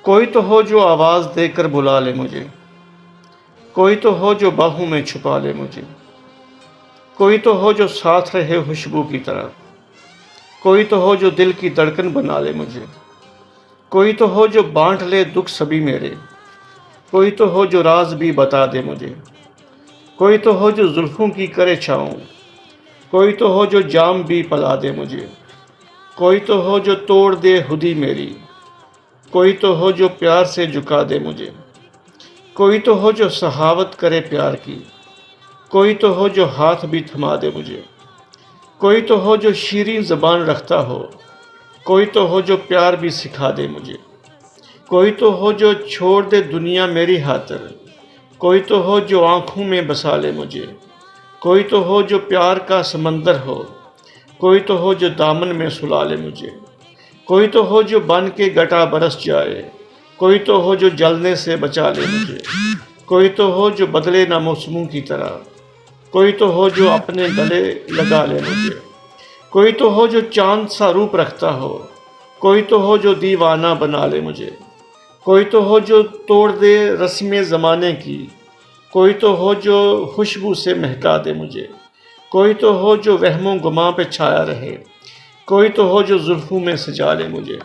کوئی تو ہو جو آواز دے کر بلا لے مجھے، کوئی تو ہو جو باہوں میں چھپا لے مجھے، کوئی تو ہو جو ساتھ رہے خوشبو کی طرح، کوئی تو ہو جو دل کی دھڑکن بنا لے مجھے، کوئی تو ہو جو بانٹ لے دکھ سبھی میرے، کوئی تو ہو جو راز بھی بتا دے مجھے، کوئی تو ہو جو زلفوں کی کرے چھاؤں، کوئی تو ہو جو جام بھی پلا دے مجھے، کوئی تو ہو جو توڑ دے خودی میری، کوئی تو ہو جو پیار سے جھکا دے مجھے، کوئی تو ہو جو سخاوت کرے پیار کی، کوئی تو ہو جو ہاتھ بھی تھما دے مجھے، کوئی تو ہو جو شیریں زبان رکھتا ہو، کوئی تو ہو جو پیار بھی سکھا دے مجھے، کوئی تو ہو جو چھوڑ دے دنیا میری خاطر، کوئی تو ہو جو آنکھوں میں بسا لے مجھے، کوئی تو ہو جو پیار کا سمندر ہو، کوئی تو ہو جو دامن میں سلا لے مجھے، کوئی تو ہو جو بن کے گٹا برس جائے، کوئی تو ہو جو جلنے سے بچا لے مجھے، کوئی تو ہو جو بدلے نہ موسموں کی طرح، کوئی تو ہو جو اپنے گلے لگا لے مجھے، کوئی تو ہو جو چاند سا روپ رکھتا ہو، کوئی تو ہو جو دیوانہ بنا لے مجھے، کوئی تو ہو جو توڑ دے رسمیں زمانے کی، کوئی تو ہو جو خوشبو سے مہکا دے مجھے، کوئی تو ہو جو وہموں گماں پہ چھایا رہے، کوئی تو ہو جو زلفوں میں سجا لے مجھے۔